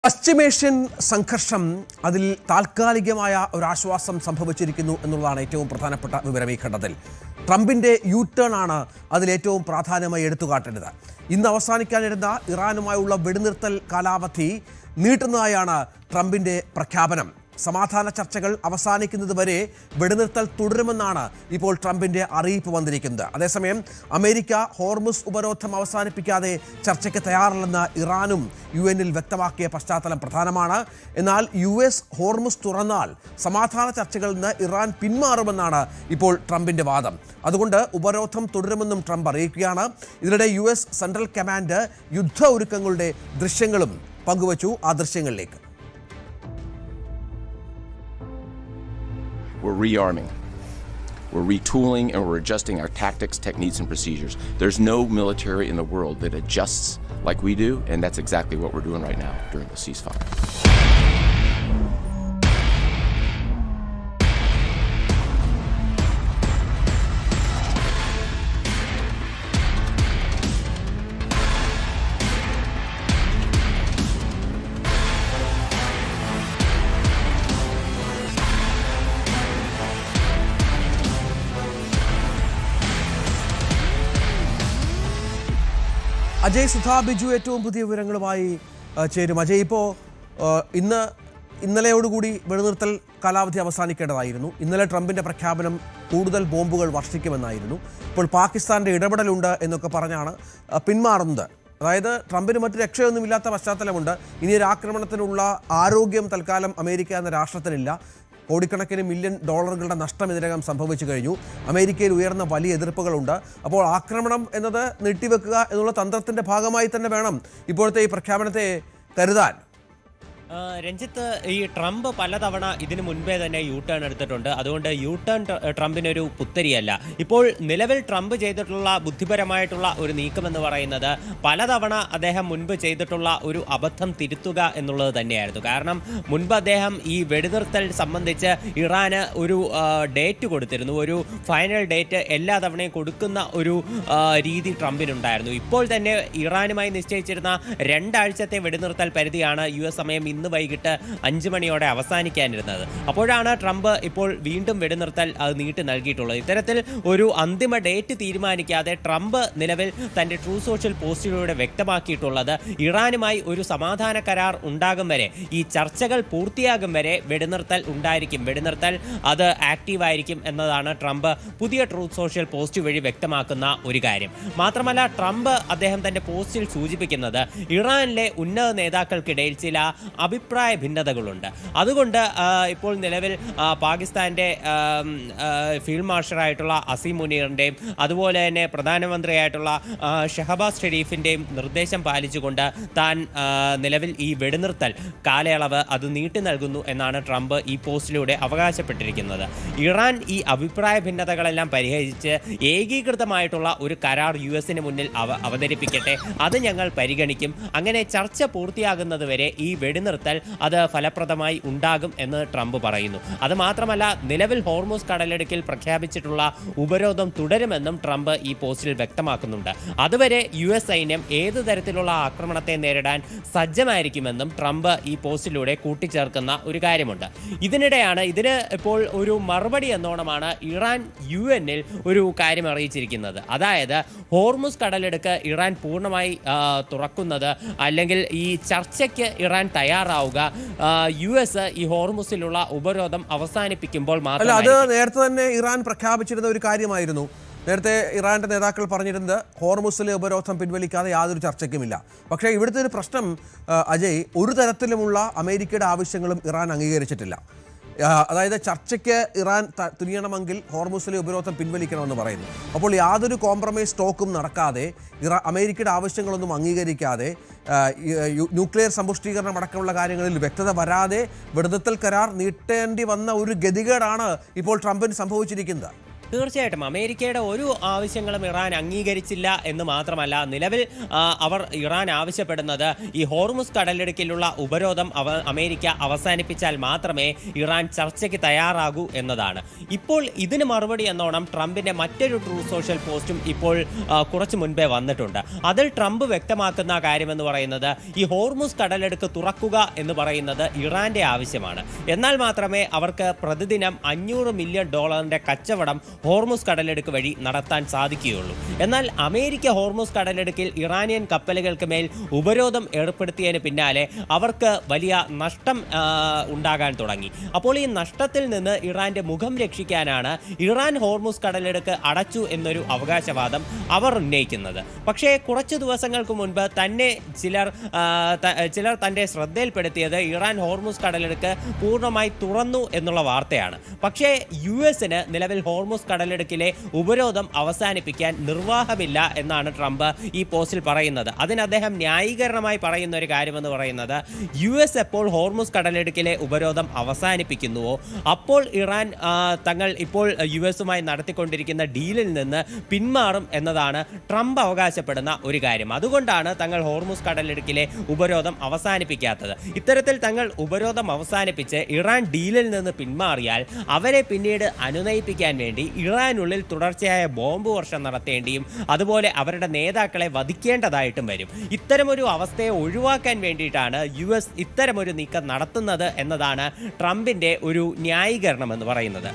പശ്ചിമേഷ്യൻ സംഘർഷം അതിൽ താൽക്കാലികമായ ഒരു ആശ്വാസം സംഭവിച്ചിരിക്കുന്നു എന്നുള്ളതാണ് ഏറ്റവും പ്രധാനപ്പെട്ട വിവരം ഈ ഘട്ടത്തിൽ. ട്രംപിൻ്റെ യു ടേൺ ആണ് അതിലേറ്റവും പ്രാധാന്യമായി എടുത്തുകാട്ടേണ്ടത്. ഇന്ന് അവസാനിക്കാനിരുന്ന ഇറാനുമായുള്ള വെടിനിർത്തൽ കാലാവധി നീട്ടുന്നതായാണ് ട്രംപിൻ്റെ പ്രഖ്യാപനം. സമാധാന ചർച്ചകൾ അവസാനിക്കുന്നത് വരെ വെടിനിർത്തൽ തുടരുമെന്നാണ് ഇപ്പോൾ ട്രംപിൻ്റെ അറിയിപ്പ് വന്നിരിക്കുന്നത്. അതേസമയം അമേരിക്ക ഹോർമുസ് ഉപരോധം അവസാനിപ്പിക്കാതെ ചർച്ചയ്ക്ക് തയ്യാറല്ലെന്ന് ഇറാനും UN-ൽ വ്യക്തമാക്കിയ പശ്ചാത്തലം പ്രധാനമാണ്. എന്നാൽ US ഹോർമുസ് തുറന്നാൽ സമാധാന ചർച്ചകളിൽ നിന്ന് ഇറാൻ പിന്മാറുമെന്നാണ് ഇപ്പോൾ ട്രംപിൻ്റെ വാദം. അതുകൊണ്ട് ഉപരോധം തുടരുമെന്നും ട്രംപ് അറിയിക്കുകയാണ്. ഇതിനിടെ US സെൻട്രൽ കമാൻഡ് യുദ്ധ ഒരുക്കങ്ങളുടെ ദൃശ്യങ്ങളും പങ്കുവച്ചു. ആ ദൃശ്യങ്ങളിലേക്ക്. We're rearming, we're retooling, and we're adjusting our tactics, techniques, and procedures. There's no military in the world that adjusts like we do, and that's exactly what we're doing right now during the ceasefire. Ajay Sudha Biju ഏറ്റവും പുതിയ വിവരങ്ങളുമായി ചേരും. അജയ്, ഇപ്പോൾ ഇന്നലെയോടുകൂടി വെടിനിർത്തൽ കാലാവധി അവസാനിക്കേണ്ടതായിരുന്നു. ഇന്നലെ ട്രംപിൻ്റെ പ്രഖ്യാപനം കൂടുതൽ ബോംബുകൾ വർഷിക്കുമെന്നായിരുന്നു. ഇപ്പോൾ പാകിസ്ഥാൻ്റെ ഇടപെടലുണ്ട് എന്നൊക്കെ പറഞ്ഞാണ് പിന്മാറുന്നത്. അതായത് ട്രംപിന് മറ്റു രക്ഷയൊന്നുമില്ലാത്ത പശ്ചാത്തലമുണ്ട്. ഇനിയൊരു ആക്രമണത്തിനുള്ള ആരോഗ്യം തൽക്കാലം അമേരിക്ക എന്ന രാഷ്ട്രത്തിനില്ല. കോടിക്കണക്കിന് $മില്യൺ നഷ്ടം ഇതിനകം സംഭവിച്ചു കഴിഞ്ഞു. അമേരിക്കയിൽ ഉയർന്ന വലിയ എതിർപ്പുകളുണ്ട്. അപ്പോൾ ആക്രമണം എന്നത് നീട്ടിവെക്കുക എന്നുള്ള തന്ത്രത്തിൻ്റെ ഭാഗമായി തന്നെ വേണം ഇപ്പോഴത്തെ ഈ പ്രഖ്യാപനത്തെ കരുതാൻ. രഞ്ജിത്ത്, ഈ ട്രംപ് പലതവണ ഇതിനു മുൻപേ തന്നെ യു ടേൺ എടുത്തിട്ടുണ്ട്. അതുകൊണ്ട് യു ടേൺ ട്രംപിനൊരു പുത്തരിയല്ല. ഇപ്പോൾ നിലവിൽ ട്രംപ് ചെയ്തിട്ടുള്ള ബുദ്ധിപരമായിട്ടുള്ള ഒരു നീക്കമെന്ന് പറയുന്നത് പലതവണ അദ്ദേഹം മുൻപ് ചെയ്തിട്ടുള്ള ഒരു അബദ്ധം തിരുത്തുക എന്നുള്ളത് തന്നെയായിരുന്നു. കാരണം മുൻപ് അദ്ദേഹം ഈ വെടിനിർത്തൽ സംബന്ധിച്ച് ഇറാന് ഒരു ഡേറ്റ് കൊടുത്തിരുന്നു. ഒരു ഫൈനൽ ഡേറ്റ് എല്ലാ തവണയും കൊടുക്കുന്ന ഒരു രീതി ട്രംപിനുണ്ടായിരുന്നു. ഇപ്പോൾ തന്നെ ഇറാനുമായി നിശ്ചയിച്ചിരുന്ന 2 ആഴ്ചത്തെ വെടിനിർത്തൽ പരിധിയാണ് US സമയം ഇന്ന് വൈകിട്ട് 5 മണിയോടെ അവസാനിക്കാനിരുന്നത്. അപ്പോഴാണ് ട്രംപ് ഇപ്പോൾ വീണ്ടും വെടിനിർത്തൽ അത് നീട്ടി നൽകിയിട്ടുള്ളത്. ഇത്തരത്തിൽ ഒരു അന്തിമ ഡേറ്റ് തീരുമാനിക്കാതെ ട്രംപ് നിലവിൽ തൻ്റെ ട്രൂ സോഷ്യൽ പോസ്റ്റിലൂടെ വ്യക്തമാക്കിയിട്ടുള്ളത് ഇറാനുമായി ഒരു സമാധാന കരാർ ഉണ്ടാകും വരെ, ഈ ചർച്ചകൾ പൂർത്തിയാകും വരെ വെടിനിർത്തൽ ഉണ്ടായിരിക്കും, വെടിനിർത്തൽ അത് ആക്റ്റീവായിരിക്കും എന്നതാണ് ട്രംപ് പുതിയ ട്രൂ സോഷ്യൽ പോസ്റ്റ് വഴി വ്യക്തമാക്കുന്ന ഒരു കാര്യം. മാത്രമല്ല, ട്രംപ് അദ്ദേഹം തൻ്റെ പോസ്റ്റിൽ സൂചിപ്പിക്കുന്നത് ഇറാനിലെ ഉന്നത നേതാക്കൾക്കിടയിൽ ചില അഭിപ്രായ ഭിന്നതകളുണ്ട്. അതുകൊണ്ട് ഇപ്പോൾ നിലവിൽ പാകിസ്ഥാൻ്റെ ഫീൽഡ് മാർഷലായിട്ടുള്ള അസീം മുനീറിൻ്റെയും അതുപോലെ തന്നെ പ്രധാനമന്ത്രിയായിട്ടുള്ള ഷഹബാസ് ഷെരീഫിൻ്റെയും നിർദ്ദേശം പാലിച്ചുകൊണ്ട് താൻ നിലവിൽ ഈ വെടിനിർത്തൽ കാലയളവ് അത് നീട്ടി നൽകുന്നു എന്നാണ് ട്രംപ് ഈ പോസ്റ്റിലൂടെ അവകാശപ്പെട്ടിരിക്കുന്നത്. ഇറാൻ ഈ അഭിപ്രായ ഭിന്നതകളെല്ലാം പരിഹരിച്ച് ഏകീകൃതമായിട്ടുള്ള ഒരു കരാർ US-ന് മുന്നിൽ അവതരിപ്പിക്കട്ടെ, അത് ഞങ്ങൾ പരിഗണിക്കും. അങ്ങനെ ചർച്ച പൂർത്തിയാകുന്നത് വരെ ഈ വെടിനിർത്തൽ അത് ഫലപ്രദമായി ഉണ്ടാകും എന്ന് ട്രംപ് പറയുന്നു. അത് മാത്രമല്ല, നിലവിൽ ഹോർമുസ് കടലിടുക്കിൽ പ്രഖ്യാപിച്ചിട്ടുള്ള ഉപരോധം തുടരുമെന്നും ട്രംപ് ഈ പോസ്റ്റിൽ വ്യക്തമാക്കുന്നുണ്ട്. അതുവരെ US സൈന്യം ഏതു തരത്തിലുള്ള ആക്രമണത്തെ നേരിടാൻ സജ്ജമായിരിക്കുമെന്നും ട്രംപ് ഈ പോസ്റ്റിലൂടെ കൂട്ടിച്ചേർക്കുന്ന ഒരു കാര്യമുണ്ട്. ഇതിനിടെയാണ് ഇതിന് ഇപ്പോൾ ഒരു മറുപടി എന്നോണമാണ് ഇറാൻ UN-ൽ ഒരു കാര്യം അറിയിച്ചിരിക്കുന്നത്. അതായത് ഹോർമുസ് കടലിടുക്ക് ഇറാൻ പൂർണ്ണമായി തുറക്കുന്നത്, അല്ലെങ്കിൽ ഈ ചർച്ചയ്ക്ക് ഇറാൻ തയ്യാറാവുക US ഈ ഹോർമുസിലുള്ള ഉപരോധം അവസാനിപ്പിക്കുമ്പോൾ മാത്രമേ. അത് നേരത്തെ തന്നെ ഇറാൻ പ്രഖ്യാപിച്ചിരുന്ന ഒരു കാര്യമായിരുന്നു. നേരത്തെ ഇറാന്റെ നേതാക്കൾ പറഞ്ഞിരുന്നത് ഹോർമുസിലെ ഉപരോധം പിൻവലിക്കാതെ യാതൊരു ചർച്ചയ്ക്കുമില്ല. പക്ഷേ ഇവിടുത്തെ ഒരു പ്രശ്നം അജയ്, ഒരു തരത്തിലുമുള്ള അമേരിക്കയുടെ ആവശ്യങ്ങളും ഇറാൻ അംഗീകരിച്ചിട്ടില്ല. അതായത് ചർച്ചയ്ക്ക് ഇറാൻ തുനിയണമെങ്കിൽ ഹോർമുസിലെ ഉപരോധം പിൻവലിക്കണമെന്ന് പറയുന്നു. അപ്പോൾ യാതൊരു കോംപ്രമൈസ് ടോക്കും നടക്കാതെ, അമേരിക്കയുടെ ആവശ്യങ്ങളൊന്നും അംഗീകരിക്കാതെ, ന്യൂക്ലിയർ സമ്പുഷ്ടീകരണം അടക്കമുള്ള കാര്യങ്ങളിൽ വ്യക്തത വരാതെ വെടിനിർത്തൽ കരാർ നീട്ടേണ്ടി വന്ന ഒരു ഗതികേടാണ് ഇപ്പോൾ ട്രംപിന് സംഭവിച്ചിരിക്കുന്നത്. തീർച്ചയായിട്ടും അമേരിക്കയുടെ ഒരു ആവശ്യങ്ങളും ഇറാൻ അംഗീകരിച്ചില്ല എന്ന് മാത്രമല്ല, നിലവിൽ അവർ ഇറാൻ ആവശ്യപ്പെടുന്നത് ഈ ഹോർമുസ് കടലിടുക്കിലുള്ള ഉപരോധം അമേരിക്ക അവസാനിപ്പിച്ചാൽ മാത്രമേ ഇറാൻ ചർച്ചയ്ക്ക് തയ്യാറാകൂ എന്നതാണ്. ഇപ്പോൾ ഇതിന് മറുപടി എന്നോണം ട്രംപിന്റെ മറ്റൊരു ട്രൂ സോഷ്യൽ പോസ്റ്റും ഇപ്പോൾ കുറച്ചു മുൻപേ വന്നിട്ടുണ്ട്. അതിൽ ട്രംപ് വ്യക്തമാക്കുന്ന കാര്യമെന്ന് പറയുന്നത് ഈ ഹോർമുസ് കടലിടുക്ക് തുറക്കുക എന്ന് പറയുന്നത് ഇറാന്റെ ആവശ്യമാണ്. എന്നാൽ മാത്രമേ അവർക്ക് പ്രതിദിനം $500 മില്യൺ കച്ചവടം ഹോർമുസ് കടലിടുക്ക് വഴി നടത്താൻ സാധിക്കുകയുള്ളൂ. എന്നാൽ അമേരിക്ക ഹോർമുസ് കടലിടുക്കിൽ ഇറാനിയൻ കപ്പലുകൾക്ക് മേൽ ഉപരോധം ഏർപ്പെടുത്തിയതിന് പിന്നാലെ അവർക്ക് വലിയ നഷ്ടം ഉണ്ടാകാൻ തുടങ്ങി. അപ്പോൾ ഈ നഷ്ടത്തിൽ നിന്ന് ഇറാന്റെ മുഖം രക്ഷിക്കാനാണ് ഇറാൻ ഹോർമുസ് കടലിടുക്ക് അടച്ചു എന്നൊരു അവകാശവാദം അവർ ഉന്നയിക്കുന്നത്. പക്ഷേ കുറച്ച് ദിവസങ്ങൾക്ക് മുൻപ് തന്നെ ചിലർ തന്റെ ശ്രദ്ധയിൽപ്പെടുത്തിയത് ഇറാൻ ഹോർമുസ് കടലിടുക്ക് പൂർണ്ണമായി തുറന്നു എന്നുള്ള വാർത്തയാണ്. പക്ഷേ US-ന് നിലവിൽ ഹോർമുസ് കടലിടുക്കിലെ ഉപരോധം അവസാനിപ്പിക്കാൻ നിർവാഹമില്ല എന്നാണ് ട്രംപ് ഈ പോസ്റ്റിൽ പറയുന്നത്. അതിന് അദ്ദേഹം ന്യായീകരണമായി പറയുന്ന ഒരു കാര്യമെന്ന് പറയുന്നത് US എപ്പോൾ ഹോർമുസ് കടലിടുക്കിലെ ഉപരോധം അവസാനിപ്പിക്കുന്നുവോ അപ്പോൾ ഇറാൻ തങ്ങൾ ഇപ്പോൾ US-ഉമായി നടത്തിക്കൊണ്ടിരിക്കുന്ന ഡീലിൽ നിന്ന് പിന്മാറും എന്നതാണ് ട്രംപ് അവകാശപ്പെടുന്ന ഒരു കാര്യം. അതുകൊണ്ടാണ് തങ്ങൾ ഹോർമുസ് കടലിടുക്കിലെ ഉപരോധം അവസാനിപ്പിക്കാത്തത്. ഇത്തരത്തിൽ തങ്ങൾ ഉപരോധം അവസാനിപ്പിച്ച് ഇറാൻ ഡീലിൽ നിന്ന് പിന്മാറിയാൽ അവരെ പിന്നീട് അനുനയിപ്പിക്കാൻ വേണ്ടി ഇറാനുള്ളിൽ തുടർച്ചയായ ബോംബ് വർഷം നടത്തേണ്ടിയും അതുപോലെ അവരുടെ നേതാക്കളെ വധിക്കേണ്ടതായിട്ടും വരും. ഇത്തരമൊരു അവസ്ഥയെ ഒഴിവാക്കാൻ വേണ്ടിയിട്ടാണ് US ഇത്തരമൊരു നീക്കം നടത്തുന്നത് എന്നതാണ് ട്രംപിന്റെ ഒരു ന്യായീകരണം എന്ന് പറയുന്നത്.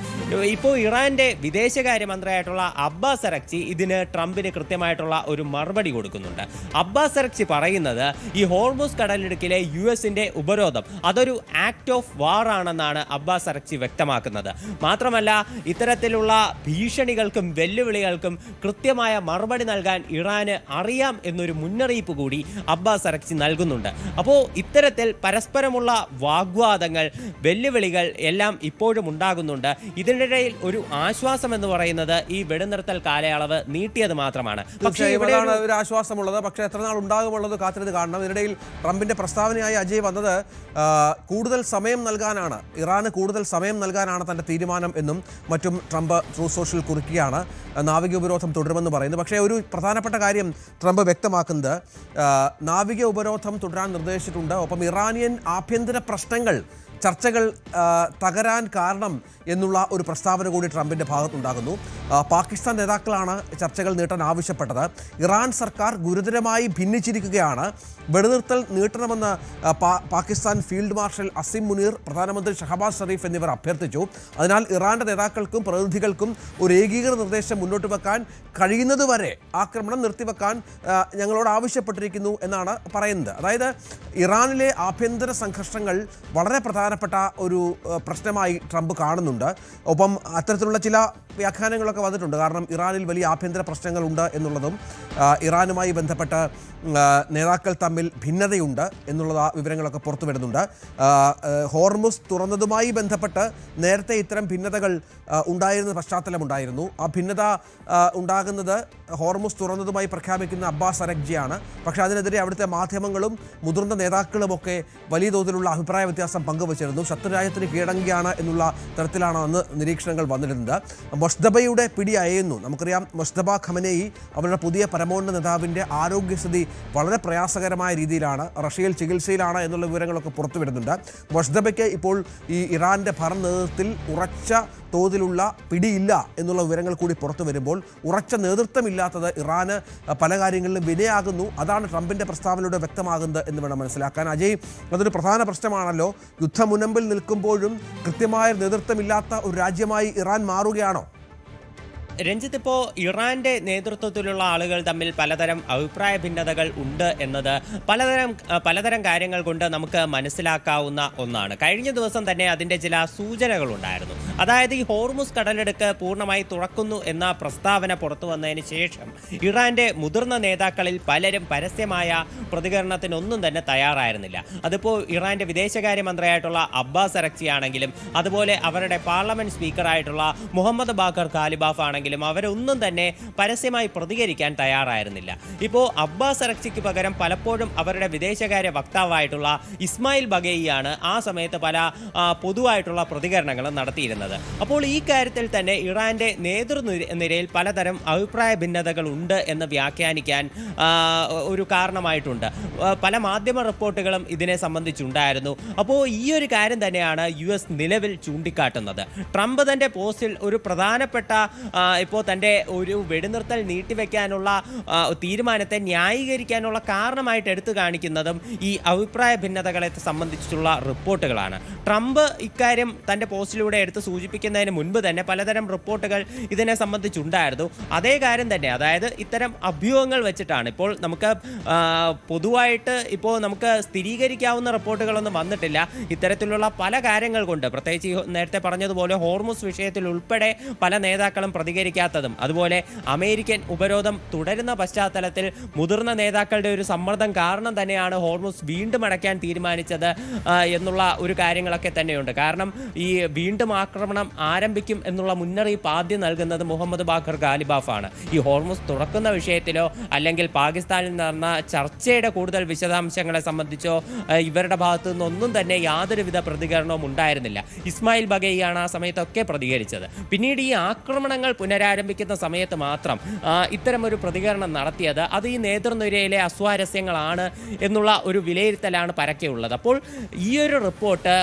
ഇപ്പോൾ ഇറാന്റെ വിദേശകാര്യമന്ത്രിയായിട്ടുള്ള അബ്ബാസ് അറക്ചി ഇതിന് ട്രംപിന് കൃത്യമായിട്ടുള്ള ഒരു മറുപടി കൊടുക്കുന്നുണ്ട്. അബ്ബാസ് അറക്ചി പറയുന്നത് ഈ ഹോർമുസ് കടലിടുക്കിലെ US-ന്റെ ഉപരോധം അതൊരു ആക്ട് ഓഫ് വാർ ആണെന്നാണ് അബ്ബാസ് അറക്ചി വ്യക്തമാക്കുന്നത്. മാത്രമല്ല ഇത്തരത്തിലുള്ള ഭീഷണികൾക്കും വെല്ലുവിളികൾക്കും കൃത്യമായ മറുപടി നൽകാൻ ഇറാന് അറിയാം എന്നൊരു മുന്നറിയിപ്പ് കൂടി അബ്ബാസ് അറക്ചി നൽകുന്നുണ്ട്. അപ്പോൾ ഇത്തരത്തിൽ പരസ്പരമുള്ള വാഗ്വാദങ്ങൾ, വെല്ലുവിളികൾ എല്ലാം ഇപ്പോഴും ഉണ്ടാകുന്നുണ്ട്. ഇതിനിടയിൽ ഒരു ആശ്വാസം എന്ന് പറയുന്നത് ഈ വെടിനിർത്തൽ കാലയളവ് നീട്ടിയത് മാത്രമാണ്. പക്ഷേ ഇവിടെയാണ് ഒരു ആശ്വാസമുള്ളത്. പക്ഷേ എത്ര നാൾ ഉണ്ടാകുമുള്ളത് കാത്തിരുന്ന് കാണണം. ഇതിനിടയിൽ ട്രംപിന്റെ പ്രസ്താവനയായി അജയ് വന്നത് കൂടുതൽ സമയം നൽകാനാണ്, ഇറാന് കൂടുതൽ സമയം നൽകാനാണ് തന്റെ തീരുമാനം എന്നും മറ്റും ട്രംപ് ട്രൂ സോഷ്യൽ കുറിക്കുകയാണ്. നാവിക ഉപരോധം തുടരുമെന്ന് പറയുന്നു. പക്ഷേ ഒരു പ്രധാനപ്പെട്ട കാര്യം ട്രംപ് വ്യക്തമാക്കുന്നത് നാവിക ഉപരോധം തുടരാൻ നിർദ്ദേശിച്ചിട്ടുണ്ട്. ഒപ്പം ഇറാനിയൻ ആഭ്യന്തര പ്രശ്നങ്ങൾ ചർച്ചകൾ തകരാൻ കാരണം എന്നുള്ള ഒരു പ്രസ്താവന കൂടി ട്രംപിൻ്റെ ഭാഗത്തുണ്ടാകുന്നു. പാകിസ്ഥാൻ നേതാക്കളാണ് ചർച്ചകൾ നീട്ടാൻ ആവശ്യപ്പെട്ടത്. ഇറാൻ സർക്കാർ ഗുരുതരമായി ഭിന്നിച്ചിരിക്കുകയാണ്. വെടിനിർത്തൽ നീട്ടണമെന്ന് പാകിസ്ഥാൻ ഫീൽഡ് മാർഷൽ അസിം മുനീർ, പ്രധാനമന്ത്രി ഷഹബാസ് ഷെരീഫ് എന്നിവർ അഭ്യർത്ഥിച്ചു. അതിനാൽ ഇറാന്റെ നേതാക്കൾക്കും പ്രതിനിധികൾക്കും ഒരു ഏകീകൃത നിർദ്ദേശം മുന്നോട്ട് വെക്കാൻ കഴിയുന്നതുവരെ ആക്രമണം നിർത്തിവെക്കാൻ ഞങ്ങളോട് ആവശ്യപ്പെട്ടിരിക്കുന്നു എന്നാണ് പറയുന്നത്. അതായത് ഇറാനിലെ ആഭ്യന്തര സംഘർഷങ്ങൾ വളരെ പ്രധാനപ്പെട്ട ഒരു പ്രശ്നമായി ട്രംപ് കാണുന്നുണ്ട്. ഒപ്പം അത്തരത്തിലുള്ള ചില വ്യാഖ്യാനങ്ങളൊക്കെ വന്നിട്ടുണ്ട്. കാരണം ഇറാനിൽ വലിയ ആഭ്യന്തര പ്രശ്നങ്ങളുണ്ട് എന്നുള്ളതും ഇറാനുമായി ബന്ധപ്പെട്ട് നേതാക്കൾ തമ്മിൽ ഭിന്നതയുണ്ട് എന്നുള്ള വിവരങ്ങളൊക്കെ പുറത്തു വരുന്നുണ്ട്. ഹോർമുസ് തുറന്നതുമായി ബന്ധപ്പെട്ട് നേരത്തെ ഇത്തരം ഭിന്നതകൾ ഉണ്ടായിരുന്ന പശ്ചാത്തലമുണ്ടായിരുന്നു. ആ ഭിന്നത ഉണ്ടാകുന്നത് ഹോർമുസ് തുറന്നതുമായി പ്രഖ്യാപിക്കുന്ന അബ്ബാസ് അറക്ചിയാണ്. പക്ഷേ അതിനെതിരെ അവിടുത്തെ മാധ്യമങ്ങളും മുതിർന്ന നേതാക്കളുമൊക്കെ വലിയ തോതിലുള്ള അഭിപ്രായ വ്യത്യാസം പങ്കുവച്ചിരുന്നു. ശത്രുരാജ്യത്തിന് കീഴടങ്ങിയാണ് എന്നുള്ള തരത്തിലാണ് അന്ന് നിരീക്ഷണങ്ങൾ വന്നിരുന്നത്. മൊസ്തബയുടെ പിടി അയയുന്നു. നമുക്കറിയാം മൊസ്തബ ഖമനേയി അവരുടെ പുതിയ പരമോന്നത നേതാവിൻ്റെ ആരോഗ്യസ്ഥിതി വളരെ പ്രയാസകരമായ രീതിയിലാണ്. റഷ്യയിൽ ചികിത്സയിലാണ് എന്നുള്ള വിവരങ്ങളൊക്കെ പുറത്തു വരുന്നുണ്ട്. മൊസ്തബയ്ക്ക് ഇപ്പോൾ ഈ ഇറാൻ്റെ ഭരണ നേതൃത്വത്തിൽ ഉറച്ച തോതിലുള്ള പിടിയില്ല എന്നുള്ള വിവരങ്ങൾ കൂടി പുറത്തു വരുമ്പോൾ ഉറച്ച നേതൃത്വമില്ലാത്തത് ഇറാന് പല കാര്യങ്ങളിലും വിനയാകുന്നു. അതാണ് ട്രംപിൻ്റെ പ്രസ്താവനയിലൂടെ വ്യക്തമാകുന്നത് എന്ന് വേണം മനസ്സിലാക്കാൻ. അജയ്, അതൊരു പ്രധാന പ്രശ്നമാണല്ലോ. യുദ്ധമുനമ്പിൽ നിൽക്കുമ്പോഴും കൃത്യമായ നേതൃത്വമില്ലാത്ത ഒരു രാജ്യമായി ഇറാൻ മാറുകയാണോ? രഞ്ജിത്ത്, ഇപ്പോൾ ഇറാന്റെ നേതൃത്വത്തിലുള്ള ആളുകൾ തമ്മിൽ പലതരം അഭിപ്രായ ഭിന്നതകൾ ഉണ്ട് എന്നത് പലതരം കാര്യങ്ങൾ കൊണ്ട് നമുക്ക് മനസ്സിലാക്കാവുന്ന ഒന്നാണ്. കഴിഞ്ഞ ദിവസം തന്നെ അതിൻ്റെ ചില സൂചനകളുണ്ടായിരുന്നു. അതായത് ഈ ഹോർമുസ് കടലിടുക്ക് പൂർണ്ണമായി തുറക്കുന്നു എന്ന പ്രസ്താവന പുറത്തു വന്നതിന് ശേഷം ഇറാന്റെ മുതിർന്ന നേതാക്കളിൽ പലരും പരസ്യമായ പ്രതികരണത്തിനൊന്നും തന്നെ തയ്യാറായിരുന്നില്ല. അതിപ്പോൾ ഇറാന്റെ വിദേശകാര്യമന്ത്രിയായിട്ടുള്ള അബ്ബാസ് അറക്ചി ആണെങ്കിലും അതുപോലെ അവരുടെ പാർലമെന്റ് സ്പീക്കറായിട്ടുള്ള മുഹമ്മദ് ബാഖർ ഖാലിബാഫ് ആണെങ്കിലും ആണെങ്കിലും അവരൊന്നും തന്നെ പരസ്യമായി പ്രതികരിക്കാൻ തയ്യാറായിരുന്നില്ല. ഇപ്പോൾ അബ്ബാസ് അറക്ചിക്ക് പകരം പലപ്പോഴും അവരുടെ വിദേശകാര്യ വക്താവായിട്ടുള്ള ഇസ്മായിൽ ബഗേയിയാണ് ആ സമയത്ത് പല പൊതുവായിട്ടുള്ള പ്രതികരണങ്ങളും നടത്തിയിരുന്നത്. അപ്പോൾ ഈ കാര്യത്തിൽ തന്നെ ഇറാന്റെ നേതൃനിരയിൽ പലതരം അഭിപ്രായ ഭിന്നതകൾ ഉണ്ട് എന്ന് വ്യാഖ്യാനിക്കാൻ ഒരു കാരണമായിട്ടുണ്ട്. പല മാധ്യമ റിപ്പോർട്ടുകളും ഇതിനെ സംബന്ധിച്ചുണ്ടായിരുന്നു. അപ്പോൾ ഈ ഒരു കാര്യം തന്നെയാണ് US നിലവിൽ ചൂണ്ടിക്കാട്ടുന്നത്. ട്രംപ് തൻ്റെ പോസ്റ്റിൽ ഒരു പ്രധാനപ്പെട്ട ഇപ്പോൾ തൻ്റെ ഒരു വെടിനിർത്തൽ നീട്ടിവെക്കാനുള്ള തീരുമാനത്തെ ന്യായീകരിക്കാനുള്ള കാരണമായിട്ട് എടുത്തു കാണിക്കുന്നതും ഈ അഭിപ്രായ ഭിന്നതകളെ സംബന്ധിച്ചുള്ള റിപ്പോർട്ടുകളാണ്. ട്രംപ് ഇക്കാര്യം തൻ്റെ പോസ്റ്റിലൂടെ എടുത്ത് സൂചിപ്പിക്കുന്നതിന് മുൻപ് തന്നെ പലതരം റിപ്പോർട്ടുകൾ ഇതിനെ സംബന്ധിച്ചുണ്ടായിരുന്നു. അതേ കാര്യം തന്നെ, അതായത് ഇത്തരം അഭ്യൂഹങ്ങൾ വെച്ചിട്ടാണ് ഇപ്പോൾ നമുക്ക് പൊതുവായിട്ട് ഇപ്പോൾ നമുക്ക് സ്ഥിരീകരിക്കാവുന്ന റിപ്പോർട്ടുകളൊന്നും വന്നിട്ടില്ല. ഇത്തരത്തിലുള്ള പല കാര്യങ്ങൾ കൊണ്ട്, പ്രത്യേകിച്ച് നേരത്തെ പറഞ്ഞതുപോലെ ഹോർമുസ് വിഷയത്തിൽ ഉൾപ്പെടെ പല നേതാക്കളും പ്രതികരിക്കാത്തതും, അതുപോലെ അമേരിക്കൻ ഉപരോധം തുടരുന്ന പശ്ചാത്തലത്തിൽ മുതിർന്ന നേതാക്കളുടെ ഒരു സമ്മർദ്ദം കാരണം തന്നെയാണ് ഹോർമുസ് വീണ്ടും അടയ്ക്കാൻ തീരുമാനിച്ചത് എന്നുള്ള ഒരു കാര്യങ്ങളൊക്കെ തന്നെയുണ്ട്. കാരണം ഈ വീണ്ടും ആക്രമണം ആരംഭിക്കും എന്നുള്ള മുന്നറിയിപ്പ് ആദ്യം നൽകുന്നത് മുഹമ്മദ് ബാഖർ ഗാലിബാഫാണ്. ഈ ഹോർമുസ് തുറക്കുന്ന വിഷയത്തിലോ അല്ലെങ്കിൽ പാകിസ്ഥാനിൽ നടന്ന ചർച്ചയുടെ കൂടുതൽ വിശദാംശങ്ങളെ സംബന്ധിച്ചോ ഇവരുടെ ഭാഗത്തു നിന്നൊന്നും തന്നെ യാതൊരുവിധ പ്രതികരണവും ഉണ്ടായിരുന്നില്ല. ഇസ്മായിൽ ബഗേയിയാണ് ആ സമയത്തൊക്കെ പ്രതികരിച്ചത്. പിന്നീട് ഈ ആക്രമണങ്ങൾ പുനരാരംഭിക്കുന്ന സമയത്ത് മാത്രം ഇത്തരമൊരു പ്രതികരണം നടത്തിയത് അത് ഈ നേതൃനിരയിലെ അസ്വാരസ്യങ്ങളാണ് എന്നുള്ള ഒരു വിലയിരുത്തലാണ് പരക്കെയുള്ളത്. അപ്പോൾ ഈ ഒരു റിപ്പോർട്ട്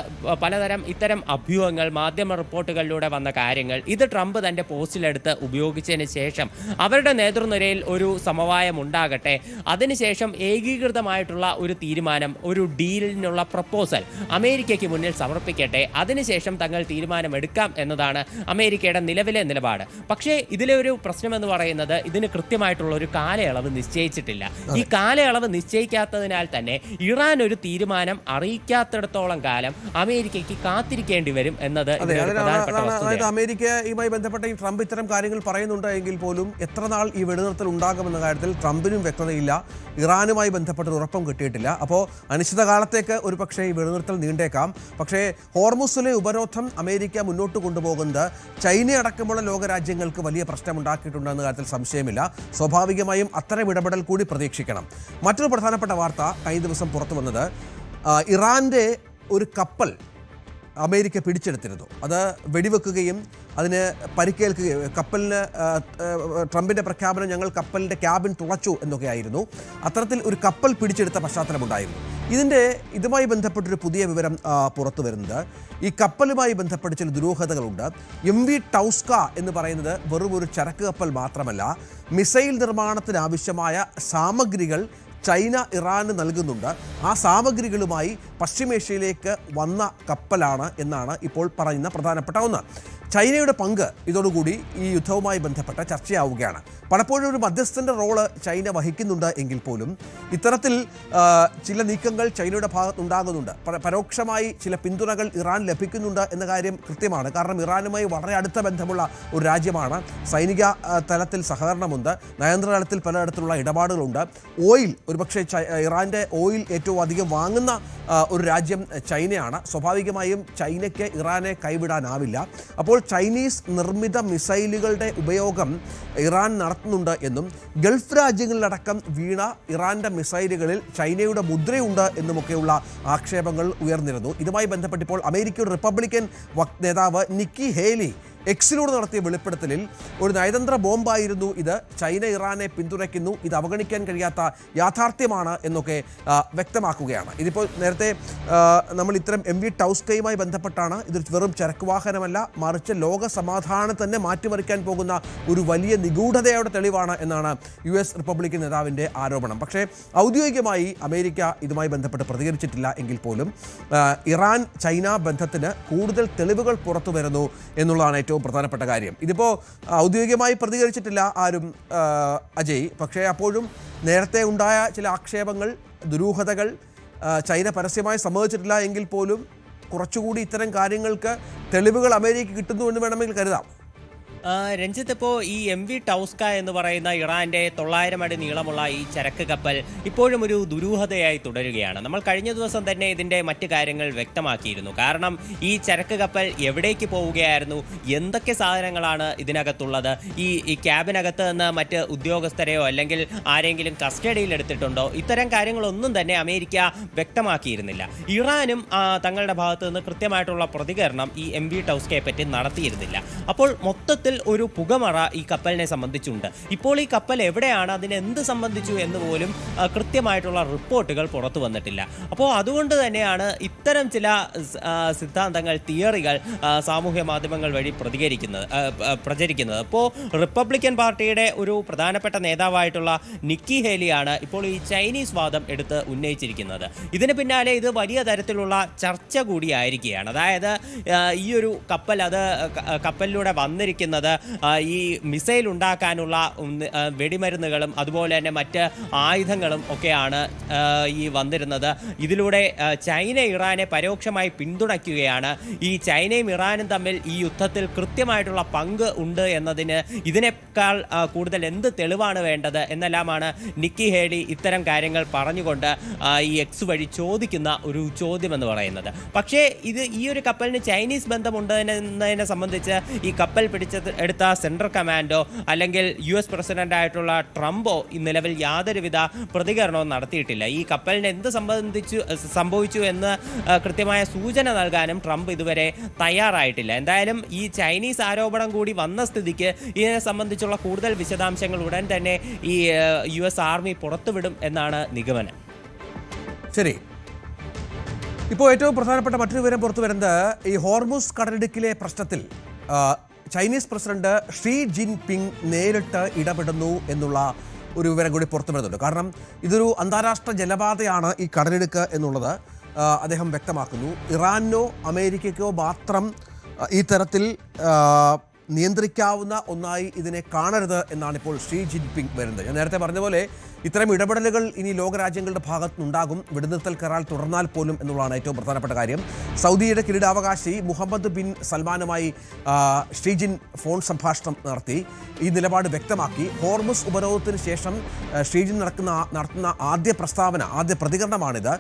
പലതരം ഇത്തരം അഭ്യൂഹങ്ങൾ, മാധ്യമ റിപ്പോർട്ടുകളിലൂടെ വന്ന കാര്യങ്ങൾ, ഇത് ട്രംപ് തൻ്റെ പോസ്റ്റിലെടുത്ത് ഉപയോഗിച്ചതിന് ശേഷം അവരുടെ നേതൃനിരയിൽ ഒരു സമവായം ഉണ്ടാകട്ടെ, അതിനുശേഷം ഏകീകൃതമായിട്ടുള്ള ഒരു തീരുമാനം, ഒരു ഡീലിനുള്ള പ്രപ്പോസൽ അമേരിക്കയ്ക്ക് മുന്നിൽ സമർപ്പിക്കട്ടെ, അതിനുശേഷം തങ്ങൾ തീരുമാനമെടുക്കാം എന്നതാണ് അമേരിക്കയുടെ നിലവിലെ നിലപാട്. പക്ഷേ ഇതിലെ ഒരു പ്രശ്നമെന്ന് പറയുന്നത് ഇതിന് കൃത്യമായിട്ടുള്ള ഒരു കാലയളവ് നിശ്ചയിച്ചിട്ടില്ല. ഈ കാലയളവ് നിശ്ചയിക്കാത്തതിനാൽ തന്നെ ഇറാൻ ഒരു തീരുമാനം അറിയിക്കാത്തിടത്തോളം കാലം അമേരിക്കയ്ക്ക് കാത്തിരിക്കേണ്ടി വരും എന്നത് പ്രധാനപ്പെട്ട വസ്തുതയാണ്. അമേരിക്കയുമായി ബന്ധപ്പെട്ട ഈ ട്രംപ് ഇത്തരം കാര്യങ്ങൾ പറയുന്നുണ്ട് എങ്കിൽ പോലും എത്ര നാൾ ഈ വെടിനിർത്തൽ ഉണ്ടാകുമെന്ന കാര്യത്തിൽ ട്രംപിനും വ്യക്തതയില്ല, ഇറാനുമായി ബന്ധപ്പെട്ട ഉറപ്പും കിട്ടിയിട്ടില്ല. അപ്പോൾ അനിശ്ചിതകാലത്തേക്ക് ഒരു പക്ഷേ ഈ വെടിനിർത്തൽ നീണ്ടേക്കാം. പക്ഷേ ഹോർമുസിലെ ഉപരോധം അമേരിക്ക മുന്നോട്ട് കൊണ്ടുപോകുന്നത് ചൈന അടക്കമുള്ള ലോകരാജ്യങ്ങൾക്ക് വലിയ പ്രശ്നമുണ്ടാക്കിയിട്ടുണ്ടെന്ന കാര്യത്തിൽ സംശയമില്ല. സ്വാഭാവികമായും അത്തരം ഇടപെടൽ കൂടി പ്രതീക്ഷിക്കണം. മറ്റൊരു പ്രധാനപ്പെട്ട വാർത്ത കഴിഞ്ഞ ദിവസം പുറത്തു വന്നത്, ഇറാൻ്റെ ഒരു കപ്പൽ അമേരിക്ക പിടിച്ചെടുത്തിരുന്നു. അത് വെടിവെക്കുകയും അതിന് പരിക്കേൽക്കുകയും, കപ്പലിന് ട്രംപിൻ്റെ പ്രഖ്യാപനം ഞങ്ങൾ കപ്പലിൻ്റെ ക്യാബിൻ തുളച്ചു എന്നൊക്കെയായിരുന്നു. അത്തരത്തിൽ ഒരു കപ്പൽ പിടിച്ചെടുത്ത പശ്ചാത്തലമുണ്ടായിരുന്നു. ഇതുമായി ബന്ധപ്പെട്ടൊരു പുതിയ വിവരം പുറത്തു വരുന്നത്, ഈ കപ്പലുമായി ബന്ധപ്പെട്ട് ചില ദുരൂഹതകളുണ്ട്. MV ടൗസ്ക എന്ന് പറയുന്നത് വെറും ഒരു ചരക്ക് കപ്പൽ മാത്രമല്ല, മിസൈൽ നിർമ്മാണത്തിനാവശ്യമായ സാമഗ്രികൾ ചൈന ഇറാന് നൽകുന്നുണ്ട്. ആ സാമഗ്രികളുമായി പശ്ചിമേഷ്യയിലേക്ക് വന്ന കപ്പലാണ് എന്നാണ് ഇപ്പോൾ പറയുന്ന പ്രധാനപ്പെട്ട ഒന്ന്. ചൈനയുടെ പങ്ക് ഇതോടുകൂടി ഈ യുദ്ധവുമായി ബന്ധപ്പെട്ട ചർച്ചയാവുകയാണ്. പലപ്പോഴും ഒരു മധ്യസ്ഥൻ്റെ റോള് ചൈന വഹിക്കുന്നുണ്ട് എങ്കിൽ പോലും ഇത്തരത്തിൽ ചില നീക്കങ്ങൾ ചൈനയുടെ ഭാഗത്തുണ്ടാകുന്നുണ്ട്. പരോക്ഷമായി ചില പിന്തുണകൾ ഇറാൻ ലഭിക്കുന്നുണ്ട് എന്ന കാര്യം കൃത്യമാണ്. കാരണം ഇറാനുമായി വളരെ അടുത്ത ബന്ധമുള്ള ഒരു രാജ്യമാണ്. സൈനിക തലത്തിൽ സഹകരണമുണ്ട്, നയതന്ത്ര തലത്തിൽ പലയിടത്തിലുള്ള ഇടപാടുകളുണ്ട്. ഓയിൽ, ഒരുപക്ഷെ ഇറാൻ്റെ ഓയിൽ ഏറ്റവും അധികം വാങ്ങുന്ന ഒരു രാജ്യം ചൈനയാണ്. സ്വാഭാവികമായും ചൈനയ്ക്ക് ഇറാനെ കൈവിടാനാവില്ല. അപ്പോൾ ചൈനീസ് നിർമ്മിത മിസൈലുകളുടെ ഉപയോഗം ഇറാൻ നടത്തുന്നുണ്ട് എന്നും ഗൾഫ് രാജ്യങ്ങളിലടക്കം വീണ ഇറാൻ്റെ മിസൈലുകളിൽ ചൈനയുടെ മുദ്രയുണ്ട് എന്നുമൊക്കെയുള്ള ആക്ഷേപങ്ങൾ ഉയർന്നിരുന്നു. ഇതുമായി ബന്ധപ്പെട്ട് ഇപ്പോൾ അമേരിക്കയുടെ റിപ്പബ്ലിക്കൻ നേതാവ് നിക്കി ഹേലി എക്സിലൂടെ നടത്തിയ വെളിപ്പെടുത്തലിൽ ഒരു നയതന്ത്ര ബോംബായിരുന്നു ഇത്, ചൈന ഇറാനെ പിന്തുണയ്ക്കുന്നു, ഇത് അവഗണിക്കാൻ കഴിയാത്ത യാഥാർത്ഥ്യമാണ് എന്നൊക്കെ വ്യക്തമാക്കുകയാണ്. ഇതിപ്പോൾ നേരത്തെ നമ്മൾ ഇത്തരം MV ടൗസ്കയുമായി ബന്ധപ്പെട്ടാണ്, ഇത് വെറും ചരക്ക് വാഹനമല്ല, മറിച്ച് ലോക സമാധാനം തന്നെ മാറ്റിമറിക്കാൻ പോകുന്ന ഒരു വലിയ നിഗൂഢതയുടെ തെളിവാണ് എന്നാണ് US റിപ്പബ്ലിക്കൻ നേതാവിൻ്റെ ആരോപണം. പക്ഷേ ഔദ്യോഗികമായി അമേരിക്ക ഇതുമായി ബന്ധപ്പെട്ട് പ്രതികരിച്ചിട്ടില്ല എങ്കിൽ പോലും ഇറാൻ ചൈന ബന്ധത്തിന് കൂടുതൽ തെളിവുകൾ പുറത്തു വരുന്നു എന്നുള്ളതാണ് ഏറ്റവും പ്രധാനപ്പെട്ട കാര്യം. ഇതിപ്പോൾ ഔദ്യോഗികമായി പ്രതികരിച്ചിട്ടില്ല ആരും അജയ്. പക്ഷേ അപ്പോഴും നേരത്തെ ഉണ്ടായ ചില ആക്ഷേപങ്ങൾ, ദുരൂഹതകൾ ചൈന പരസ്യമായി സമ്മതിച്ചിട്ടില്ല എങ്കിൽ പോലും കുറച്ചുകൂടി ഇത്തരം കാര്യങ്ങൾക്ക് തെളിവുകൾ അമേരിക്ക കിട്ടുന്നു എന്ന് വേണമെങ്കിൽ കരുതാം. രഞ്ജിത്ത്, ഇപ്പോൾ ഈ MV ടൗസ്ക എന്ന് പറയുന്ന ഇറാന്റെ 900 അടി നീളമുള്ള ഈ ചരക്ക് കപ്പൽ ഇപ്പോഴും ഒരു ദുരൂഹതയായി തുടരുകയാണ്. നമ്മൾ കഴിഞ്ഞ ദിവസം തന്നെ ഇതിന്റെ മറ്റു കാര്യങ്ങൾ വ്യക്തമാക്കിയിരുന്നു. കാരണം ഈ ചരക്ക് കപ്പൽ എവിടേക്ക് പോവുകയായിരുന്നു, എന്തൊക്കെ സാധനങ്ങളാണ് ഇതിനകത്തുള്ളത്, ഈ ക്യാബിനകത്ത് നിന്ന് മറ്റ് ഉദ്യോഗസ്ഥരെയോ അല്ലെങ്കിൽ ആരെങ്കിലും കസ്റ്റഡിയിൽ എടുത്തിട്ടുണ്ടോ, ഇത്തരം കാര്യങ്ങളൊന്നും തന്നെ അമേരിക്ക വ്യക്തമാക്കിയിരുന്നില്ല. ഇറാനും തങ്ങളുടെ ഭാഗത്ത് നിന്ന് കൃത്യമായിട്ടുള്ള പ്രതികരണം ഈ MV ടൗസ്കയെ പറ്റി നടത്തിയിരുന്നില്ല. അപ്പോൾ മൊത്തത്തിൽ ഒരു പുകമറ ഈ കപ്പലിനെ സംബന്ധിച്ചുണ്ട്. ഇപ്പോൾ ഈ കപ്പൽ എവിടെയാണ്, അതിന് എന്ത് സംബന്ധിച്ചു എന്ന് പോലും കൃത്യമായിട്ടുള്ള റിപ്പോർട്ടുകൾ പുറത്തു വന്നിട്ടില്ല. അപ്പോൾ അതുകൊണ്ട് തന്നെയാണ് ഇത്തരം ചില സിദ്ധാന്തങ്ങൾ, തിയറികൾ സാമൂഹ്യ മാധ്യമങ്ങൾ വഴി പ്രചരിക്കുന്നത്. അപ്പോൾ റിപ്പബ്ലിക്കൻ പാർട്ടിയുടെ ഒരു പ്രധാനപ്പെട്ട നേതാവായിട്ടുള്ള നിക്കി ഹേലിയാണ് ഇപ്പോൾ ഈ ചൈനീസ് വാദം എടുത്ത് ഉന്നയിച്ചിരിക്കുന്നത്. ഇതിന് പിന്നാലെ ഇത് വലിയ തരത്തിലുള്ള ചർച്ച കൂടിയായിരിക്കുകയാണ്. അതായത് ഈ ഒരു കപ്പലിലൂടെ വന്നിരിക്കുന്നത് ഈ മിസൈൽ ഉണ്ടാക്കാനുള്ള വെടിമരുന്നുകളും അതുപോലെ തന്നെ മറ്റ് ആയുധങ്ങളും ഒക്കെയാണ് ഈ വന്നിരുന്നത്. ഇതിലൂടെ ചൈന ഇറാനെ പരോക്ഷമായി പിന്തുണയ്ക്കുകയാണ്. ഈ ചൈനയും ഇറാനും തമ്മിൽ ഈ യുദ്ധത്തിൽ കൃത്യമായിട്ടുള്ള പങ്ക് ഉണ്ട് എന്നതിന് ഇതിനേക്കാൾ കൂടുതൽ എന്ത് തെളിവാണ് വേണ്ടത് എന്നെല്ലാമാണ് നിക്കി ഹേലി ഇത്തരം കാര്യങ്ങൾ പറഞ്ഞുകൊണ്ട് ഈ എക്സ് വഴി ചോദിക്കുന്ന ഒരു ചോദ്യം എന്ന് പറയുന്നത്. പക്ഷേ ഈ ഒരു കപ്പലിന് ചൈനീസ് ബന്ധമുണ്ട് എന്നതിനെ സംബന്ധിച്ച് ഈ കപ്പൽ എടുത്ത സെൻട്രൽ കമാൻഡോ അല്ലെങ്കിൽ US പ്രസിഡന്റായിട്ടുള്ള ട്രംപോ ഈ നിലവിൽ യാതൊരുവിധ പ്രതികരണവും നടത്തിയിട്ടില്ല. ഈ കപ്പലിന് എന്ത് സംഭവിച്ചു എന്ന് കൃത്യമായ സൂചന നൽകാനും ട്രംപ് ഇതുവരെ തയ്യാറായിട്ടില്ല. എന്തായാലും ഈ ചൈനീസ് ആരോപണം കൂടി വന്ന സ്ഥിതിക്ക് ഇതിനെ സംബന്ധിച്ചുള്ള കൂടുതൽ വിശദാംശങ്ങൾ ഉടൻ തന്നെ ഈ US ആർമി പുറത്തുവിടും എന്നാണ് നിഗമനം. ശരി, ഇപ്പോൾ ഏറ്റവും പ്രധാനപ്പെട്ട മറ്റൊരു വിവരം പുറത്തു വരുന്നത് ഈ ഹോർമുസ് കടലിടുക്കിലെ പ്രശ്നത്തിൽ ചൈനീസ് പ്രസിഡന്റ് ഷീ ജിൻപിങ് നേരിട്ട് ഇടപെടുന്നു എന്നുള്ള ഒരു വിവരം കൂടി പുറത്തു വരുന്നുണ്ട്. കാരണം ഇതൊരു അന്താരാഷ്ട്ര ജലപാതയാണ് ഈ കടലിടുക്ക് എന്നുള്ളത് അദ്ദേഹം വ്യക്തമാക്കുന്നു. ഇറാനോ അമേരിക്കയ്ക്കോ മാത്രം ഈ തരത്തിൽ നിയന്ത്രിക്കാവുന്ന ഒന്നായി ഇതിനെ കാണരുത് എന്നാണ് ഇപ്പോൾ ഷീ ജിൻപിങ് വരുന്നത്. ഞാൻ നേരത്തെ പറഞ്ഞ പോലെ ഇത്തരം ഇടപെടലുകൾ ഇനി ലോകരാജ്യങ്ങളുടെ ഭാഗത്തുനിന്നുണ്ടാകും, വെടിനിർത്തൽ കരാർ തുടർന്നാൽ പോലും എന്നുള്ളതാണ് ഏറ്റവും പ്രധാനപ്പെട്ട കാര്യം. സൗദിയുടെ കിരീടാവകാശി മുഹമ്മദ് ബിൻ സൽമാനുമായി ഷീ ജിൻ ഫോൺ സംഭാഷണം നടത്തി ഈ നിലപാട് വ്യക്തമാക്കി. ഹോർമുസ് ഉപരോധത്തിന് ശേഷം ഷീ ജിൻ നടത്തുന്ന ആദ്യ പ്രതികരണമാണിത്.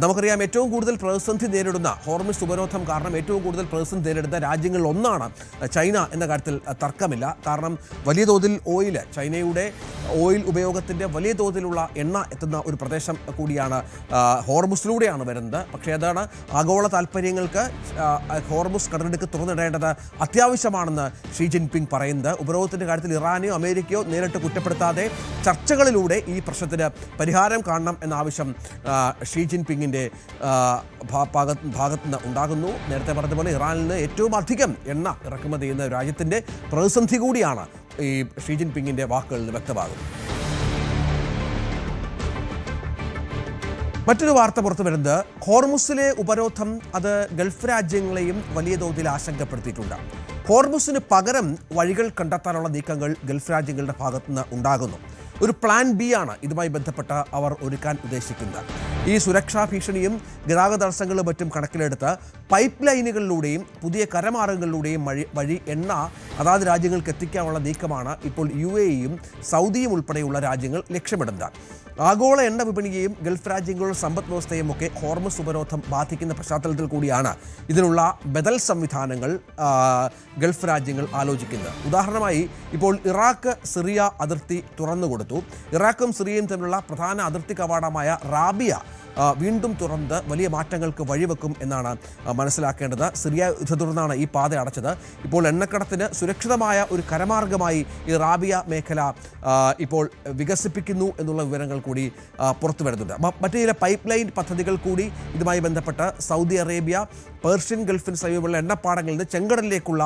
നമുക്കറിയാം, ഏറ്റവും കൂടുതൽ പ്രതിസന്ധി നേരിടുന്ന ഹോർമുസ് ഉപരോധം കാരണം ഏറ്റവും കൂടുതൽ പ്രതിസന്ധി നേരിടുന്ന രാജ്യങ്ങളിൽ ഒന്നാണ് ചൈന എന്ന കാര്യത്തിൽ തർക്കമില്ല. കാരണം വലിയ തോതിൽ ചൈനയുടെ ഓയിൽ ഉപയോഗത്തിൻ്റെ വലിയ തോതിലുള്ള എണ്ണ എത്തുന്ന ഒരു പ്രദേശം കൂടിയാണ് ഹോർമുസിലൂടെയാണ് വരുന്നത്. പക്ഷേ അതാണ് ആഗോള താല്പര്യങ്ങൾക്ക് ഹോർമുസ് കടലിടുക്ക് തുറന്നിടേണ്ടത് അത്യാവശ്യമാണെന്ന് ഷീ ജിൻപിങ് പറയുന്നത്. ഉപരോധത്തിൻ്റെ കാര്യത്തിൽ ഇറാനെയോ അമേരിക്കയോ നേരിട്ട് കുറ്റപ്പെടുത്താതെ ചർച്ചകളിലൂടെ ഈ പ്രശ്നത്തിന് പരിഹാരം കാണണം എന്ന ആവശ്യം ഷീ ജിൻപിങ്ങിൻ്റെ ഭാഗത്തുനിന്ന് ഉണ്ടാകുന്നു. നേരത്തെ പറഞ്ഞതുപോലെ ഇറാനിൽ നിന്ന് ഏറ്റവും അധികം എണ്ണ ഇറക്കുമതി ചെയ്യുന്ന രാജ്യത്തിൻ്റെ പ്രതിസന്ധി കൂടിയാണ് ഈ ഷീ ജിൻപിങ്ങിൻ്റെ വാക്കുകളിൽ നിന്ന് വ്യക്തമാകുന്നത്. മറ്റൊരു വാർത്ത പുറത്തു വരുന്നത് ഹോർമുസിലെ ഉപരോധം അത് ഗൾഫ് രാജ്യങ്ങളെയും വലിയ തോതിൽ ആശങ്കപ്പെടുത്തിയിട്ടുണ്ട്. ഹോർമുസിന് പകരം വഴികൾ കണ്ടെത്താനുള്ള നീക്കങ്ങൾ ഗൾഫ് രാജ്യങ്ങളുടെ ഭാഗത്തുനിന്ന് ഉണ്ടാകുന്നു. ഒരു പ്ലാൻ ബി ആണ് ഇതുമായി ബന്ധപ്പെട്ട് അവർ ഒരുക്കാൻ ഉദ്ദേശിക്കുന്നത്. ഈ സുരക്ഷാ ഭീഷണിയും ഗതാഗത തടസ്സങ്ങളും മറ്റും കണക്കിലെടുത്ത് പൈപ്പ് ലൈനുകളിലൂടെയും പുതിയ കരമാർഗങ്ങളിലൂടെയും വഴി എണ്ണ അതാത് രാജ്യങ്ങൾക്ക് എത്തിക്കാനുള്ള നീക്കമാണ് ഇപ്പോൾ UAEയും സൗദിയും ഉൾപ്പെടെയുള്ള രാജ്യങ്ങൾ ലക്ഷ്യമിടുന്നത്. ആഗോള എണ്ണ വിപണിയെയും ഗൾഫ് രാജ്യങ്ങളുടെ സമ്പദ് വ്യവസ്ഥയും ഒക്കെ ഹോർമുസ് ഉപരോധം ബാധിക്കുന്ന പശ്ചാത്തലത്തിൽ കൂടിയാണ് ഇതിനുള്ള ബദൽ സംവിധാനങ്ങൾ ഗൾഫ് രാജ്യങ്ങൾ ആലോചിക്കുന്നത്. ഉദാഹരണമായി ഇപ്പോൾ ഇറാഖ് സിറിയ അതിർത്തി തുറന്നുകൊടുത്തു. ഇറാഖും സിറിയയും തമ്മിലുള്ള പ്രധാന അതിർത്തി കവാടമായ റാബിയ വീണ്ടും തുറന്ന് വലിയ മാറ്റങ്ങൾക്ക് വഴിവെക്കും എന്നാണ് മനസ്സിലാക്കേണ്ടത്. സിറിയ യുദ്ധത്തെ തുടർന്നാണ് ഈ പാത അടച്ചത്. ഇപ്പോൾ എണ്ണക്കടത്തിന് സുരക്ഷിതമായ ഒരു കരമാർഗമായി ഈ റാബിയ മേഖല ഇപ്പോൾ വികസിപ്പിക്കുന്നു എന്നുള്ള വിവരങ്ങൾ കൂടി പുറത്തു വരുന്നുണ്ട്. മറ്റു ചില പൈപ്പ് ലൈൻ പദ്ധതികൾ കൂടി ഇതുമായി ബന്ധപ്പെട്ട് സൗദി അറേബ്യ പേർഷ്യൻ ഗൾഫിന് സമീപമുള്ള എണ്ണപ്പാടങ്ങളിൽ നിന്ന് ചെങ്കടലിലേക്കുള്ള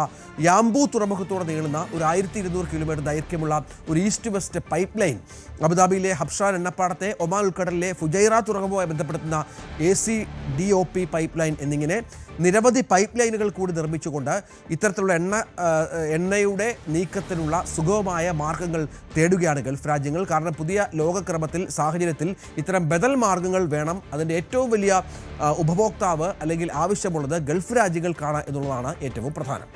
യാംബു തുറമുഖത്തോടെ നീളുന്ന ഒരു 1200 കിലോമീറ്റർ ദൈർഘ്യമുള്ള ഒരു ഈസ്റ്റ് വെസ്റ്റ് പൈപ്പ് ലൈൻ അബുദാബിയിലെ ഹബ്ഷാൻ എണ്ണപ്പാടത്തെ ഒമാൻ ഉൾക്കടലിലെ ഫുജൈറ തുറമുഖവുമായി ബന്ധപ്പെടുത്തുന്ന ACDOP പൈപ്പ് ലൈൻ എന്നിങ്ങനെ നിരവധി പൈപ്പ് ലൈനുകൾ കൂടി നിർമ്മിച്ചുകൊണ്ട് ഇത്തരത്തിലുള്ള എണ്ണയുടെ നീക്കത്തിനുള്ള സുഗമമായ മാർഗങ്ങൾ തേടുകയാണ് ഗൾഫ് രാജ്യങ്ങൾ. കാരണം പുതിയ ലോകക്രമത്തിൽ സാഹചര്യത്തിൽ ഇത്തരം ബദൽ മാർഗങ്ങൾ വേണം. അതിൻ്റെ ഏറ്റവും വലിയ ഉപഭോക്താവ് അല്ലെങ്കിൽ ആവശ്യമുള്ളത് ഗൾഫ് രാജ്യങ്ങൾക്കാണ് എന്നുള്ളതാണ് ഏറ്റവും പ്രധാനം.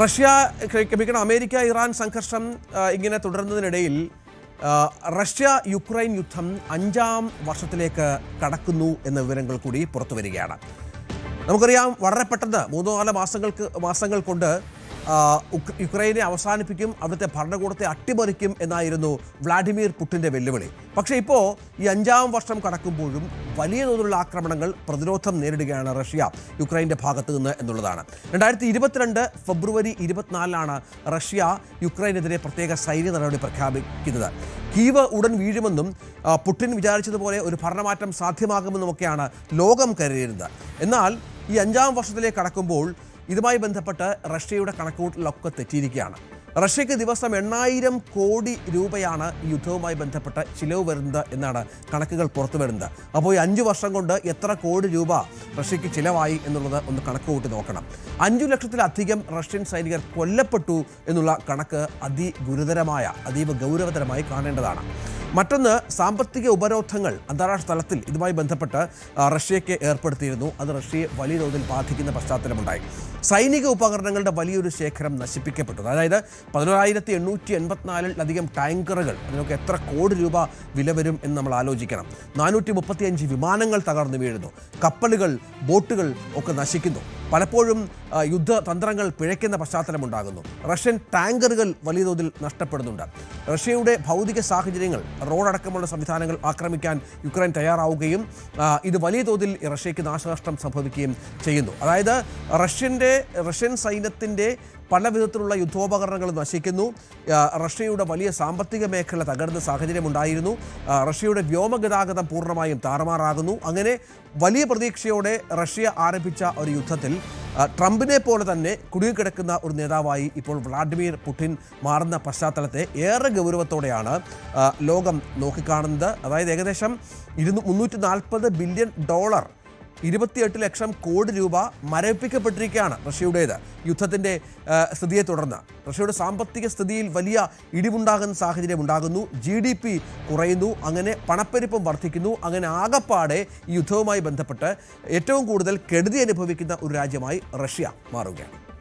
റഷ്യ ക്ഷമിക്കണം അമേരിക്ക ഇറാൻ സംഘർഷം ഇങ്ങനെ തുടരുന്നതിനിടയിൽ റഷ്യ യുക്രൈൻ യുദ്ധം 5ാം വർഷത്തിലേക്ക് കടക്കുന്നു എന്ന വിവരങ്ങൾ കൂടി പുറത്തു വരികയാണ്. നമുക്കറിയാം വളരെ പെട്ടെന്ന് 3-4 മാസങ്ങൾ കൊണ്ട് യുക്രൈനെ അവസാനിപ്പിക്കും, അവിടുത്തെ ഭരണകൂടത്തെ അട്ടിമറിക്കും എന്നായിരുന്നു വ്ളാഡിമിർ പുടിൻ്റെ വെല്ലുവിളി. പക്ഷേ ഇപ്പോൾ ഈ 5ാം വർഷം കടക്കുമ്പോഴും വലിയ തോതിലുള്ള ആക്രമണങ്ങൾ, പ്രതിരോധം നേരിടുകയാണ് റഷ്യ യുക്രൈൻ്റെ ഭാഗത്തു നിന്ന് എന്നുള്ളതാണ്. 2022 ഫെബ്രുവരി 24 റഷ്യ യുക്രൈനെതിരെ പ്രത്യേക സൈനിക നടപടി പ്രഖ്യാപിക്കുന്നത്. കീവ് ഉടൻ വീഴുമെന്നും പുടിൻ വിചാരിച്ചതുപോലെ ഒരു ഭരണമാറ്റം സാധ്യമാകുമെന്നുമൊക്കെയാണ് ലോകം കരുതിയിരുന്നത്. എന്നാൽ ഈ 5ാം വർഷത്തിലേക്ക് കടക്കുമ്പോൾ ഇതുമായി ബന്ധപ്പെട്ട് റഷ്യയുടെ കണക്കുകൂട്ടലൊക്കെ തെറ്റിയിരിക്കുകയാണ്. റഷ്യയ്ക്ക് ദിവസം 8,000 കോടി രൂപയാണ് ഈ യുദ്ധവുമായി ബന്ധപ്പെട്ട് ചിലവ് വരുന്നത് എന്നാണ് കണക്കുകൾ പുറത്തു വരുന്നത്. അപ്പോൾ ഈ 5 വർഷം കൊണ്ട് എത്ര കോടി രൂപ റഷ്യയ്ക്ക് ചിലവായി എന്നുള്ളത് ഒന്ന് കണക്ക് കൂട്ടി നോക്കണം. 5 ലക്ഷത്തിലധികം റഷ്യൻ സൈനികർ കൊല്ലപ്പെട്ടു എന്നുള്ള കണക്ക് അതീവ ഗൗരവതരമായി കാണേണ്ടതാണ്. മറ്റൊന്ന്, സാമ്പത്തിക ഉപരോധങ്ങൾ അന്താരാഷ്ട്ര തലത്തിൽ ഇതുമായി ബന്ധപ്പെട്ട് റഷ്യയ്ക്ക് ഏർപ്പെടുത്തിയിരുന്നു. അത് റഷ്യയെ വലിയ തോതിൽ ബാധിക്കുന്ന പശ്ചാത്തലമുണ്ടായി. സൈനിക ഉപകരണങ്ങളുടെ വലിയൊരു ശേഖരം നശിപ്പിക്കപ്പെട്ടു. അതായത് 11,884-ലധികം ടാങ്കറുകൾ, അതിനൊക്കെ എത്ര കോടി രൂപ വില വരും എന്ന് നമ്മൾ ആലോചിക്കണം. 435 വിമാനങ്ങൾ തകർന്നു വീഴുന്നു, കപ്പലുകൾ, ബോട്ടുകൾ ഒക്കെ നശിക്കുന്നു. പലപ്പോഴും യുദ്ധതന്ത്രങ്ങൾ പിഴയ്ക്കുന്ന പശ്ചാത്തലമുണ്ടാകുന്നു. റഷ്യൻ ടാങ്കറുകൾ വലിയ തോതിൽ നഷ്ടപ്പെടുന്നുണ്ട്. റഷ്യയുടെ ഭൗതിക സാഹചര്യങ്ങൾ, റോഡടക്കമുള്ള സംവിധാനങ്ങൾ ആക്രമിക്കാൻ യുക്രൈൻ തയ്യാറാവുകയും ഇത് വലിയ തോതിൽ റഷ്യയ്ക്ക് നാശനഷ്ടം സംഭവിക്കുകയും ചെയ്യുന്നു. അതായത് റഷ്യൻ സൈന്യത്തിൻ്റെ പല വിധത്തിലുള്ള യുദ്ധോപകരണങ്ങൾ നശിക്കുന്നു. റഷ്യയുടെ വലിയ സാമ്പത്തിക മേഖല തകർന്ന സാഹചര്യമുണ്ടായിരുന്നു. റഷ്യയുടെ വ്യോമഗതാഗതം പൂർണ്ണമായും താറുമാറാകുന്നു. അങ്ങനെ വലിയ പ്രതീക്ഷയോടെ റഷ്യ ആരംഭിച്ച ഒരു യുദ്ധത്തിൽ ട്രംപിനെ പോലെ തന്നെ കുടുങ്ങിക്കിടക്കുന്ന ഒരു നേതാവായി ഇപ്പോൾ വ്ളാഡിമിർ പുടിൻ മാറുന്ന പശ്ചാത്തലത്തെ ഏറെ ഗൗരവത്തോടെയാണ് ലോകം നോക്കിക്കാണുന്നത്. അതായത് ഏകദേശം $340 ബില്യൺ, 28 ലക്ഷം കോടി രൂപ മരവിപ്പിക്കപ്പെട്ടിരിക്കുകയാണ് റഷ്യയുടേത് യുദ്ധത്തിൻ്റെ സ്ഥിതിയെ തുടർന്ന്. റഷ്യയുടെ സാമ്പത്തിക സ്ഥിതിയിൽ വലിയ ഇടിവുണ്ടാകുന്ന സാഹചര്യം ഉണ്ടാകുന്നു. GDP കുറയുന്നു. അങ്ങനെ പണപ്പെരുപ്പം വർദ്ധിക്കുന്നു. അങ്ങനെ ആകപ്പാടെ ഈ യുദ്ധവുമായി ബന്ധപ്പെട്ട് ഏറ്റവും കൂടുതൽ കെടുതി അനുഭവിക്കുന്ന ഒരു രാജ്യമായി റഷ്യ മാറുകയാണ്.